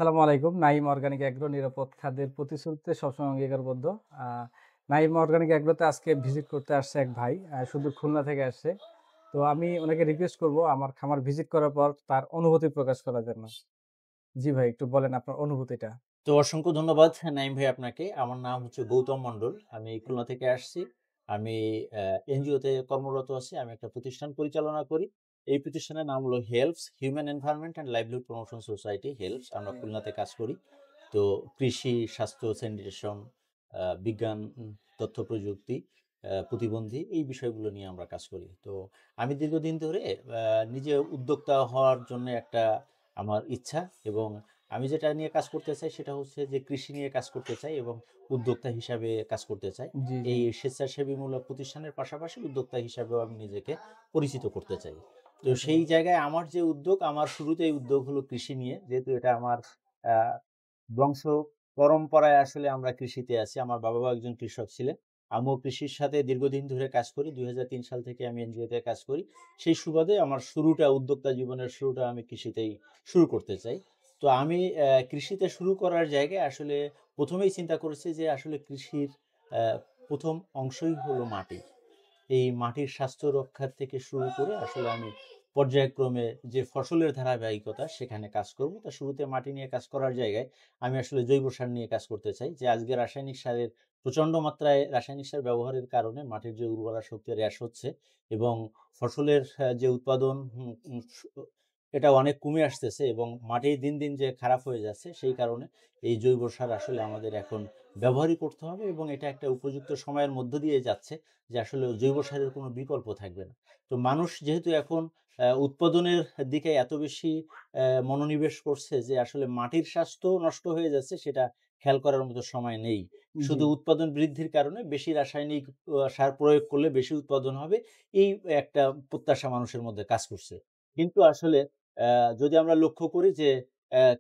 আসসালামু আলাইকুম। Naim organic agro নিরাপদ খাদ্যের প্রতিশ্রুতিতে সবসময় অঙ্গীকারবদ্ধ। আ নাইম অর্গানিক এগ্রোতে আজকে ভিজিট করতে আসছে এক ভাই। সুদূর খুলনা থেকে আসছে। তো আমি ওনাকে রিকোয়েস্ট করব আমার খামার ভিজিট করার পর তার অনুভূতি প্রকাশ করার জন্য। জি ভাই, একটু বলেন আপনার অনুভূতিটা। তো অসংখ্য ধন্যবাদ নাইম ভাই আপনাকে। আমার নাম হচ্ছে গৌতম মন্ডল। আমি খুলনা থেকে আসছি। আমি এনজিওতে কর্মরত আছি। আমি একটা প্রতিষ্ঠান পরিচালনা করি। এই প্রতিষ্ঠানের নাম হলো HELPS, human environment and livelihood promotion society HELPS. আমরা খুলনাতে কাজ করি। তো কৃষি, স্বাস্থ্য, স্যানিটেশন, বিজ্ঞান, তথ্য প্রযুক্তি, প্রতিবন্ধী এই বিষয়গুলো নিয়ে আমরা কাজ করি। তো আমি দীর্ঘদিন ধরে নিজে উদ্যোক্তা হওয়ার জন্য একটা আমার ইচ্ছা এবং আমি যেটা নিয়ে কাজ করতে চাই সেটা হচ্ছে যে কৃষি নিয়ে কাজ করতে চাই এবং উদ্যোক্তা হিসাবে কাজ করতে চাই। জি, জি। এই স্বেচ্ছাসেবীমূলক প্রতিষ্ঠানের পাশাপাশি উদ্যোক্তা হিসাবেও আমি নিজেকে পরিচিত করতে চাই। তো আচ্ছা সেই ভাই। জায়গায় আমার যে উদ্যোগ, আমার শুরুতেই উদ্যোগ হলো কৃষি নিয়ে। যেহেতু এটা আমার আ বংশ পরম্পরায় আসলে আমরা কৃষিতে আছি। আমার বাবাও একজন কৃষক ছিলেন। আমিও কৃষির সাথে দীর্ঘদিন ধরে কাজ করি। ২০০৩ সাল থেকে আমি এনজিওতে কাজ করি। সেই সুবাদে আমার শুরুটা উদ্যোক্তা জীবনের শুরুটা আমি কৃষিতেই শুরু করতে চাই। তো আমি কৃষিতে শুরু করার জায়গায় আসলে ১ম এই চিন্তা করেছি যে আসলে কৃষির অ্যা ১ম অংশই হলো মাটি। এই মাটির স্বাস্থ্য রক্ষার থেকে শুরু করে আসলে আমি পর্যায়ক্রমে যে ফসলের ধারাবাহিকতা সেখানে কাজ করব। তা শুরুতে মাটি নিয়ে কাজ করার জায়গায় আমি আসলে জৈব সার নিয়ে কাজ করতে চাই। যে আজকে রাসায়নিক সারের প্রচণ্ড মাত্রায় রাসায়নিক সার ব্যবহারের কারণে মাটির যে উর্বরা শক্তি হ্রাস হচ্ছে এবং ফসলের যে উৎপাদন হুম, উম সু এটা অনেক কমে আসতেছে এবং মাটি দিন, দিন যে খারাপ হয়ে যাচ্ছে সেই কারণে এই জৈব সার আসলে আমাদের এখন ব্যবহারই করতে হবে এবং এটা একটা উপযুক্ত সময়ের মধ্য দিয়ে যাচ্ছে যে আসলে জৈব সারের কোনো বিকল্প থাকবে না। তো মানুষ যেহেতু এখন উৎপাদনের দিকে এত বেশি মনোনিবেশ করছে যে আসলে মাটির স্বাস্থ্য নষ্ট হয়ে যাচ্ছে সেটা খেয়াল করার মতো সময় নেই। জি, শুধু উৎপাদন বৃদ্ধির কারণে বেশি রাসায়নিক সার প্রয়োগ করলে বেশি উৎপাদন হবে। এই একটা প্রত্যাশা মানুষের মধ্যে কাজ করছে। কিন্তু আসলে যদি আমরা লক্ষ্য করি যে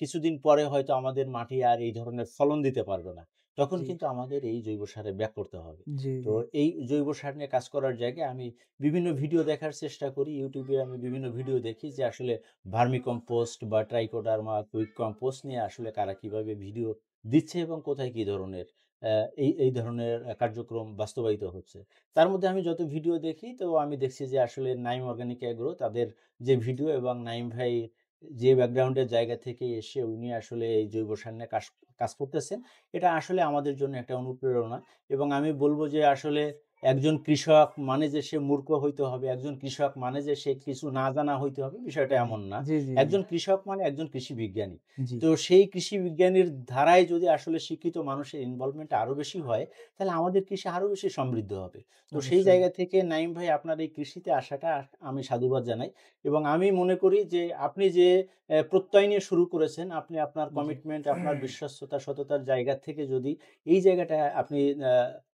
কিছুদিন পরে হয়তো আমাদের মাটি আর এই ধরনের ফলন দিতে পারবে না। তখন জি, কিন্তু আমাদের এই জৈব সারে ব্যাক করতে হবে। জি, তো জি। এই জৈব সার নিয়ে কাজ করার জায়গায় আমি বিভিন্ন ভিডিও দেখার চেষ্টা করি। YouTube এ আমি বিভিন্ন ভিডিও দেখি যে আসলে ভার্মি কম্পোস্ট বা ট্রাইকোডার্মা, কুইক কম্পোস্ট নিয়ে আসলে কারা কিভাবে ভিডিও দিচ্ছে এবং কোথায় কি ধরনের এই ধরনের কার্যক্রম বাস্তবায়িত হচ্ছে। তার মধ্যে আমি যত ভিডিও দেখি তো আমি দেখছি যে আসলে নাইম অর্গানিক এগ্রো তাদের যে ভিডিও এবং নাইম ভাই যে ব্যাকগ্রাউন্ডের জায়গা থেকে এসে উনি আসলে এই জৈব সার নিয়ে কাজ কাজ করতেছেন, এটা আসলে আমাদের জন্য একটা অনুপ্রেরণা এবং আমি বলব যে আসলে একজন কৃষক মানে যে সে মূর্খ হইতে হবে, একজন কৃষক মানে যে সে কিছু না জানা হইতে হবে, বিষয়টা এমন না। জি, জি, জি, একজন কৃষক মানে একজন কৃষি বিজ্ঞানী। জি। তো সেই কৃষি বিজ্ঞানীর ধারায় যদি আসলে শিক্ষিত মানুষের ইনভলভমেন্ট আরো বেশি হয়, তাহলে আমাদের কৃষি আরো বেশি সমৃদ্ধ হবে। তো সেই অবশ্যই। জায়গা থেকে নাঈম ভাই আপনার এই কৃষিতে আসাটা আমি সাধুবাদ জানাই এবং আমি মনে করি যে আপনি যে প্রত্যয় নিয়ে শুরু করেছেন, আপনি আপনার জি। কমিটমেন্ট, আপনার বিশ্বস্ততা, সততার জায়গা থেকে যদি এই জায়গাটা আপনি আ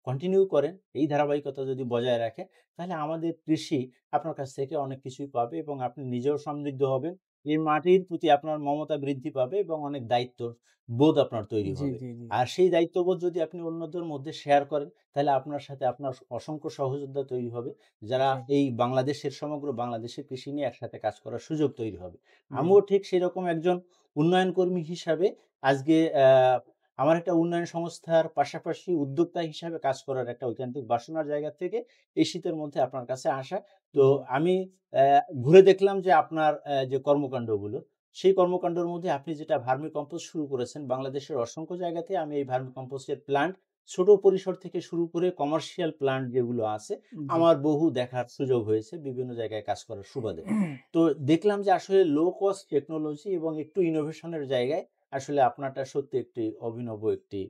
কন্টিনিউ করেন, এই ধারাবাহিকতা যদি বজায় রাখেন, তাহলে আমাদের কৃষি আপনার কাছ থেকে অনেক কিছুই পাবে এবং আপনি নিজেও সমৃদ্ধ হবেন। এই মাটির প্রতি আপনার মমতা বৃদ্ধি পাবে এবং অনেক দায়িত্ববোধ আপনার তৈরি জি, হবে। জি, জি। আর সেই দায়িত্ববোধ যদি আপনি অন্যদের মধ্যে শেয়ার করেন, তাহলে আপনার সাথে আপনার অসংখ্য সহযোদ্ধা তৈরি হবে। যারা জি, এই বাংলাদেশের সমগ্র বাংলাদেশের কৃষি নিয়ে একসাথে কাজ করার সুযোগ তৈরি হবে। জি, আমিও ঠিক সেরকম একজন উন্নয়ন কর্মী হিসাবে আজকে আমার একটা উন্নয়ন সংস্থার পাশাপাশি উদ্যোক্তা হিসাবে কাজ করার একটা ঐকান্তিক বাসনার জায়গা থেকে এই শীতের মধ্যে আপনার কাছে আসা। তো জি। আমি ঘুরে দেখলাম যে আপনার যে কর্মকান্ডগুলো, সেই কর্মকান্ডের মধ্যে আপনি যেটা ভার্মি কম্পোস্ট শুরু করেছেন, বাংলাদেশের অসংখ্য জায়গাতে আমি এই ভার্মি কম্পোস্টের প্লান্ট ছোট পরিসর থেকে শুরু করে কমার্শিয়াল প্লান্ট যেগুলো আছে, জি। আমার বহু দেখার সুযোগ হয়েছে বিভিন্ন জায়গায় কাজ করার সুবাদে। তো দেখলাম যে আসলে লো কস্ট টেকনোলজি এবং একটু ইনোভেশন এর জায়গায় আসলে আপনারটা সত্যি একটি অভিনব একটি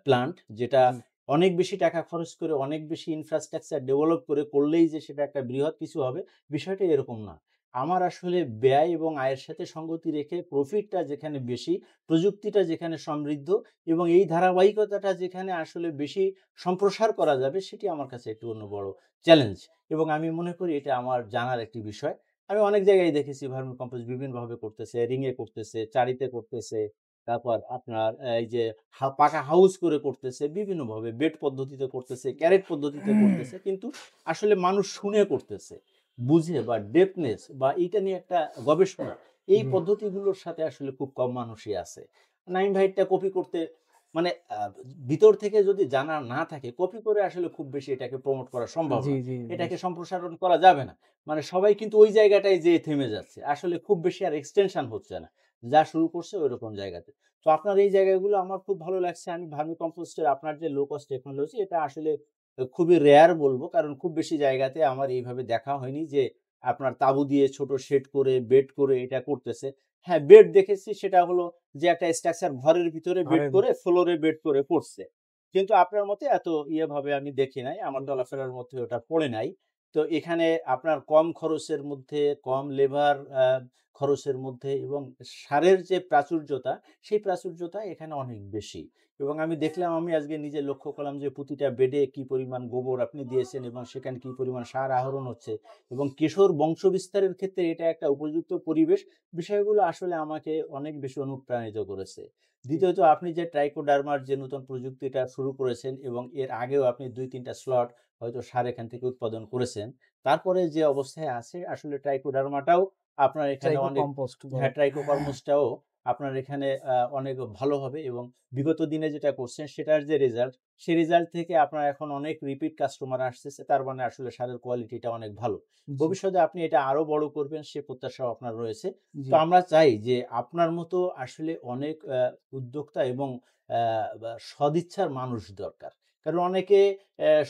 প্লান্ট যেটা জি, অনেক বেশি টাকা খরচ করে অনেক বেশি ইনফ্রাস্ট্রাকচার ডেভেলপ করে করলেই যে সেটা একটা বৃহৎ কিছু হবে, বিষয়টা এরকম না। আমার আসলে ব্যয় এবং আয়ের সাথে সঙ্গতি রেখে প্রফিটটা যেখানে বেশি, প্রযুক্তিটা যেখানে সমৃদ্ধ এবং এই ধারাবাহিকতাটা যেখানে আসলে বেশি সম্প্রসার করা যাবে, সেটি আমার কাছে একটু অন্য বড় চ্যালেঞ্জ এবং আমি মনে করি এটা আমার জানার একটি বিষয়। আমি অনেক জায়গায় দেখেছি ভার্মি কম্পোস্ট বিভিন্নভাবে করতেছে, রিং এ করতেছে, চারিতে করতেছে। তারপর আপনার এই যে পাকা হাউস করে করতেছে, বিভিন্নভাবে বেড পদ্ধতিতে করতেছে, ক্যারেট পদ্ধতিতে করতেছে। কিন্তু আসলে মানুষ শুনে করতেছে। বুঝে বা ডেপথনেস বা এইটা নিয়ে একটা গবেষণা, এই জি, পদ্ধতিগুলোর সাথে আসলে খুব কম মানুষই আছে। নাঈম ভাইয়েরটা কপি করতে মানে ভিতর থেকে যদি জানা না থাকে, কপি করে আসলে খুব বেশি এটাকে প্রমোট করা সম্ভব জি, না। জি, জি, এটাকে সম্প্রসারণ করা যাবে না। মানে সবাই কিন্তু ওই জায়গাটায় যেয়ে থেমে যাচ্ছে। আসলে খুব বেশি আর এক্সটেনশন হচ্ছে না। যা শুরু করছে ঐরকম জায়গাতে। তো আপনার এই জায়গাগুলো আমার খুব ভালো লাগছে। আমি ভার্মি কম্পোস্টের আপনার যে লো কস্ট টেকনোলজি এটা আসলে খুবই রেয়ার বলব। কারণ খুব বেশি জায়গাতে আমার এইভাবে দেখা হয়নি যে আপনার তাঁবু দিয়ে ছোট শেড করে, বেড করে এটা করতেছে। হ্যাঁ, বেড দেখেছি সেটা হলো যে একটা স্ট্রাকচার ঘরের ভিতরে বেড ঘরের করে ফ্লোরে বেড করে করছে। কিন্তু আপনার মতে এত ভাবে আমি দেখি নাই। আমার জি, চলাফেরার মধ্যে ওটা পড়ে নাই। তো এখানে আপনার কম খরচের মধ্যে, কম লেবার খরচের মধ্যে এবং সারের যে প্রাচুর্যতা, সেই প্রাচুর্যতা এখানে অনেক বেশি। এবং আমি দেখলাম আমি আজকে নিজে লক্ষ্য করলাম যে প্রতিটা বেডে কি পরিমাণ গোবর আপনি দিয়েছেন এবং সেখানে কি পরিমাণ সার আহরণ হচ্ছে এবং কিশোর বংশবিস্তারের ক্ষেত্রে এটা একটা উপযুক্ত পরিবেশ। বিষয়গুলো আসলে আমাকে অনেক বেশি অনুপ্রাণিত করেছে। জি, দ্বিতীয়ত আপনি যে ট্রাইকোডার্মার যে নতুন প্রযুক্তিটা শুরু করেছেন এবং এর আগেও আপনি ২-৩ টা স্লট হয়তো সার এখান থেকে উৎপাদন করেছেন। তারপরে যে অবস্থায় আছে আসলে ট্রাইকোডার্মাটাও আপনার এখানে ট্রাইকো অনেক কম্পোস্ট বলে। হ্যাঁ, ট্রাইকোকর্মসটাও আপনার এখানে অনেক ভালো হবে এবং বিগত দিনে যেটা করছেন সেটার যে রেজাল্ট, সেই রেজাল্ট থেকে আপনার এখন অনেক রিপিট কাস্টমার আসতেছে। তার মানে আসলে সারের কোয়ালিটিটা অনেক ভালো। জি, ভবিষ্যতে আপনি এটা আরো বড় করবেন সে প্রত্যাশাও আপনার রয়েছে। জি, তো আমরা চাই যে আপনার মতো আসলে অনেক উদ্যোক্তা এবং সদিচ্ছার মানুষ দরকার। কারণ অনেকে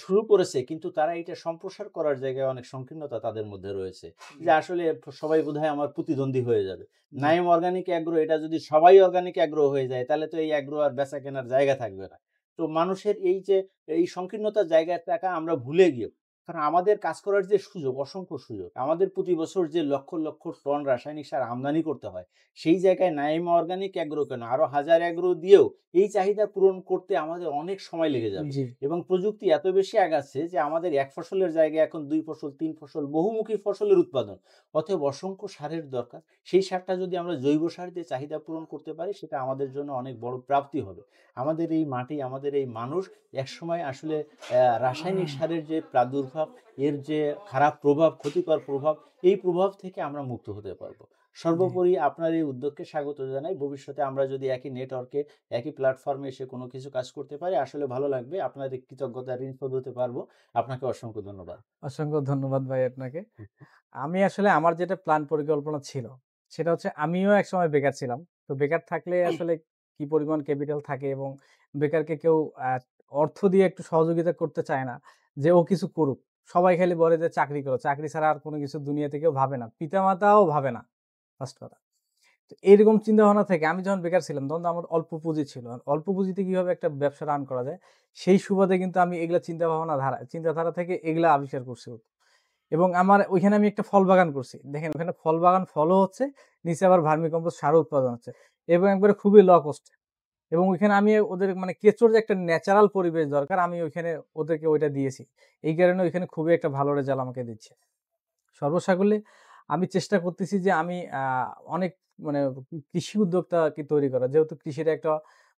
শুরু করেছে কিন্তু তারা এটা সম্প্রসার করার জায়গায় অনেক সংকীর্ণতা তাদের মধ্যে রয়েছে। যে আসলে সবাই বোধহয় আমার প্রতিদ্বন্দ্বী হয়ে যাবে। জি, নাইম অর্গানিক এগ্রো এটা যদি সবাই অর্গানিক এগ্রো হয়ে যায় তাহলে তো এই এগ্রো আর বেচা কেনার জায়গা থাকবে না। তো মানুষের এই যে এই সংকীর্ণতার জায়গাটাকে আমরা ভুলে গিয়ে কারণ আমাদের কাজ করার যে সুযোগ, অসংখ্য সুযোগ। আমাদের প্রতি বছর যে লক্ষ, লক্ষ টন রাসায়নিক সার আমদানি করতে হয়, সেই জায়গায় নাইম অর্গানিক এগ্রো কেন আরো ১০০০ এগ্রো দিয়েও এই চাহিদা পূরণ করতে আমাদের অনেক সময় লেগে যাবে। জি, এবং প্রযুক্তি এত বেশি আগাচ্ছে যে আমাদের ১ ফসলের জায়গায় এখন ২ ফসল, ৩ ফসল বহুমুখী ফসলের উৎপাদন। অতএব অসংখ্য সারের দরকার। সেই সারটা যদি আমরা জৈব সার দিয়ে চাহিদা পূরণ করতে পারি সেটা আমাদের জন্য অনেক বড় প্রাপ্তি হবে। আমাদের এই মাটি, আমাদের এই মানুষ একসময় আসলে রাসায়নিক সারের যে প্রাদুর্ভাব, এর যে খারাপ প্রভাব, ক্ষতিকর প্রভাব, এই প্রভাব থেকে আমরা মুক্ত হতে পারবো। জি। সর্বোপরি আপনার এই উদ্যোগকে স্বাগত জানাই। ভবিষ্যতে আমরা যদি একই নেটওয়ার্কে, একই প্ল্যাটফর্মে এসে কোনো কিছু কাজ করতে পারি আসলে ভালো লাগবে। আপনাদের কৃতজ্ঞতার ঋণ শোধ হতে পারবো। আপনাকে অসংখ্য ধন্যবাদ। অসংখ্য ধন্যবাদ ভাই আপনাকে। আমি আসলে আমার যেটা প্ল্যান পরিকল্পনা ছিল, সেটা হচ্ছে আমিও একসময় বেকার ছিলাম। তো বেকার থাকলে আসলে কি পরিমাণ ক্যাপিটাল থাকে এবং বেকারকে কেউ আ অর্থ দিয়ে একটু সহযোগিতা করতে চায় না যে ও কিছু করুক। সবাই খালি বলে যে চাকরি করো। চাকরি ছাড়া আর কোনো কিছু দুনিয়াতে কেউ ভাবে না। পিতামাতাও ভাবে না, ফার্স্ট কথা। তো এরকম চিন্তাভাবনা থেকে আমি যখন বেকার ছিলাম তখন তো আমার অল্প পুঁজি ছিল। আর অল্প পুঁজিতে কিভাবে একটা ব্যবসা রান করা যায়, সেই সুবাদে কিন্তু আমি এগুলা চিন্তাধারা থেকে এগুলা আবিষ্কার করছি। এবং আমার ওইখানে আমি একটা ফল বাগান করছি। দেখেন ওখানে ফল বাগান ফলও হচ্ছে, নিচে আবার ভার্মি কম্পোস্ট সারও উৎপাদন হচ্ছে। এবং একবারে খুবই লো কস্ট এ। এবং ওইখানে আমি ওদের মানে কেঁচোর যে একটা ন্যাচারাল পরিবেশ দরকার আমি ওইখানে ওদেরকে ওইটা দিয়েছি। এই কারণে ওইখানে খুবই একটা ভালো রেজাল্ট আমাকে দিচ্ছে। সর্বসাকুল্যে আমি চেষ্টা করতেছি যে আমি অনেক মানে কৃষি উদ্যোক্তাকে তৈরি করা। যেহেতু কৃষির একটা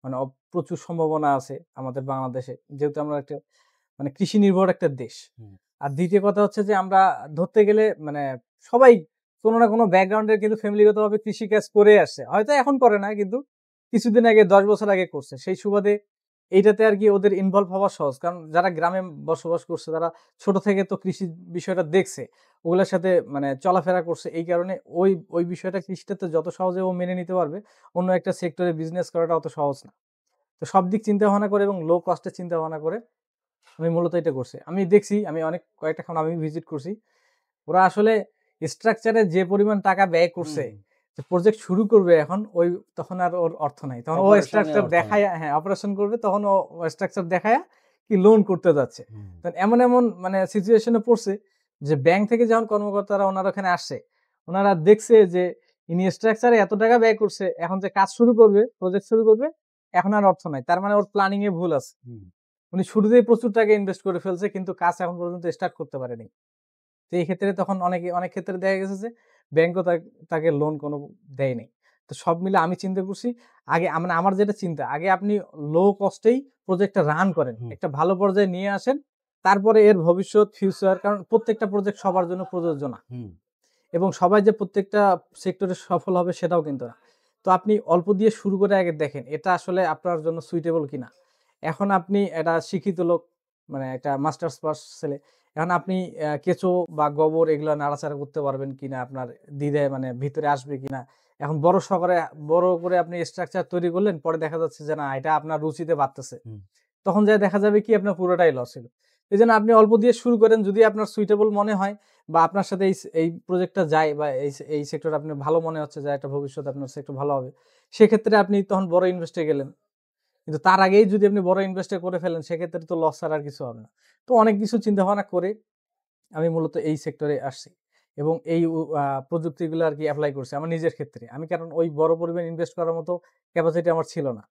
মানে প্রচুর সম্ভাবনা আছে আমাদের বাংলাদেশে। যেহেতু আমরা একটা মানে কৃষি নির্ভর একটা দেশ। হুম, আর ২য় কথা হচ্ছে যে আমরা ধরতে গেলে মানে সবাই কোনো না কোনো ব্যাকগ্রাউন্ডের কিন্তু ফ্যামিলিগতভাবে কৃষিকাজ করে আসছে। হয়তো এখন করে না কিন্তু কিছুদিন আগে ১০ বছর আগে করছে। সেই সুবাদে এইটাতে আরকি ওদের ইনভলভ হওয়া সহজ। কারণ যারা গ্রামে বসবাস করছে তারা ছোট থেকে তো কৃষি বিষয়টা দেখছে। ওগুলার সাথে মানে চলাফেরা করছে। এই কারণে ওই বিষয়টা কৃষিটাতে যত সহজে ও মেনে নিতে পারবে, অন্য একটা সেক্টরে বিজনেস করাটা অত সহজ না। তো সব দিক চিন্তা ভাবনা করে এবং লো কস্ট এ চিন্তা ভাবনা করে আমি মূলত এটা করছি। আমি দেখছি আমি অনেক কয়েকটা খামার আমি ভিজিট করছি। ওরা আসলে স্ট্রাকচারে যে পরিমাণ টাকা ব্যয় হুম, করছে, হুম। যে প্রজেক্ট শুরু করবে এখন তখন আর ওর অর্থ নাই। তখন ও অপারেশনে স্ট্রাকচার অর্থ নাই। দেখায়া হ্যাঁ, অপারেশন করবে তখন ও স্ট্রাকচার দেখায়া কি লোন করতে যাচ্ছে। হুম, তখন এমন মানে সিচুয়েশন এ পড়ছে যে ব্যাংক থেকে যখন কর্মকর্তারা ওনারা ওখানে আসছে, ওনারা দেখছে যে ইনি স্ট্রাকচারে এত টাকা ব্যয় করছে, এখন যে কাজ শুরু করবে, প্রজেক্ট শুরু করবে, এখন আর অর্থ নাই। তার মানে ওর প্ল্যানিং এ ভুল আছে। হুম, উনি শুরুতেই প্রচুর টাকা ইনভেস্ট করে ফেলছে কিন্তু কাজ এখন পর্যন্ত স্টার্ট করতে পারেনি। তো এই ক্ষেত্রে তখন অনেক ক্ষেত্রে দেখা গেছে যে ব্যাংকও তাকে লোন কোনো দেয় নাই। তো সব মিলে আমি চিন্তা করছি আগে মানে আমার যেটা চিন্তা আগে আপনি লো কস্টেই প্রজেক্টটা রান করেন। হুম, একটা ভালো পর্যায়ে নিয়ে আসেন। তারপরে এর ভবিষ্যৎ ফিউচার কারণ প্রত্যেকটা প্রজেক্ট সবার জন্য প্রযোজ্য না। হুম। এবং সবাই যে প্রত্যেকটা সেক্টরে সফল হবে সেটাও কিন্তু না। তো আপনি অল্প দিয়ে শুরু করে আগে দেখেন এটা আসলে আপনার জন্য সুইটেবল কিনা। এখন আপনি একটা শিক্ষিত লোক, মানে একটা মাস্টার্স পাস ছেলে। এখন আপনি কেঁচো বা গোবর এগুলা নাড়াচাড়া করতে পারবেন কিনা, আপনার দ্বিধায় মানে ভিতরে আসবে কিনা। এখন বড় করে আপনি স্ট্রাকচার তৈরি করলেন, পরে দেখা যাচ্ছে যে না এটা আপনার রুচিতে বাড়তেছে। হুম। তখন যেয়ে দেখা যাবে কি আপনার পুরোটাই লস হলো। এজন্য আপনি অল্প দিয়ে শুরু করেন, যদি আপনার সুইটেবল মনে হয় বা আপনার সাথে এই প্রজেক্টটা যায় বা এই সেক্টরে আপনার ভালো মনে হচ্ছে যে একটা ভবিষ্যতে আপনার সেক্টর ভালো হবে। সেক্ষেত্রে আপনি তখন বড় ইনভেস্টে গেলেন। কিন্তু তার আগেই যদি আপনি বড় ইনভেস্টে করে ফেলেন সেক্ষেত্রে তো লস ছাড়া আর কিছু হবে না। তো অনেক কিছু চিন্তা ভাবনা করে আমি মূলত এই সেক্টরে আসছি এবং এই প্রযুক্তিগুলো আরকি এপ্লাই করছি আমার নিজের ক্ষেত্রে। আমি কারণ ওই বড় পরিমাণ ইনভেস্ট করার মতো ক্যাপাসিটি আমার ছিল না।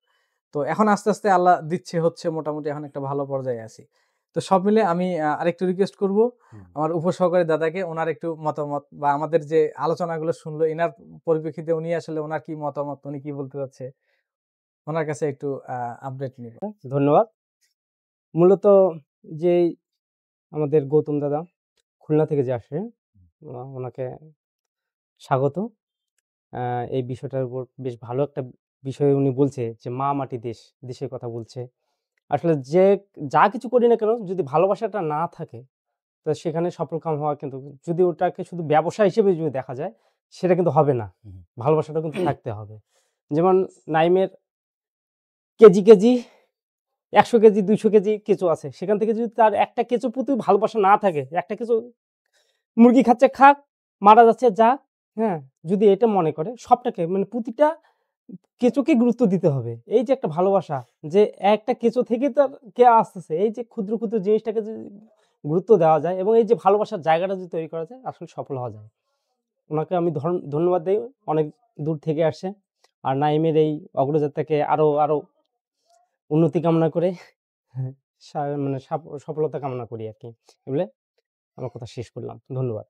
তো এখন আস্তে, আস্তে আল্লাহ দিচ্ছে হচ্ছে, মোটামুটি এখন একটা ভালো পর্যায়ে আছি। তো সব মিলে আমি আরেকটু রিকোয়েস্ট করব হুম। আমার উপসহকারী দাদাকে, ওনার একটু মতামত বা আমাদের যে আলোচনাগুলো শুনলো এনার পরিপ্রেক্ষিতে উনি আসলে ওনার কি মতামত, উনি কি বলতে চাচ্ছে, ওনার কাছে একটু আপডেট নিব। ধন্যবাদ। মূলত যে আমাদের গৌতম দাদা খুলনা থেকে যে আসে, ওনাকে স্বাগত। এই বিষয়টার উপর বেশ ভালো একটা বিষয় উনি বলছে যে মা মাটি দেশ, দেশের কথা বলছে। আসলে যা কিছু করি না কেন যদি ভালোবাসাটা না থাকে তো সেখানে সফলকাম হওয়া কিন্তু, যদি ওটাকে শুধু ব্যবসা হিসেবে যদি দেখা যায় সেটা কিন্তু হবে না। হুম। ভালোবাসাটা কিন্তু থাকতে হবে। যেমন নাইমের কেজি ১০০ কেজি ২০০ কেজি কেঁচো আছে। সেখান থেকে যদি তার একটা কেঁচোর প্রতি ভালোবাসা না থাকে, একটা কেঁচো মুরগি খাচ্ছে খাক, মারা যাচ্ছে যাক, হ্যাঁ? যদি এটা মনে করে সবটাকে মানে প্রতিটা কেঁচোকে গুরুত্ব দিতে হবে। এই যে একটা ভালোবাসা, যে একটা কেঁচো থেকে তার কে আসতেছে, এই যে ক্ষুদ্র জিনিসটাকে যদি গুরুত্ব দেওয়া যায় এবং এই যে ভালোবাসার জায়গাটা যদি তৈরি করা যায়, আসলে সফল হওয়া যায়। উনাকে আমি ধন্যবাদ দেই, অনেক দূর থেকে আসছে। আর নাইমের এই অগ্রযাত্রাকে আরো উন্নতি কামনা করে, হ্যাঁ, মানে সফলতা কামনা করি আরকি। বলে আমার কথা শেষ করলাম। ধন্যবাদ।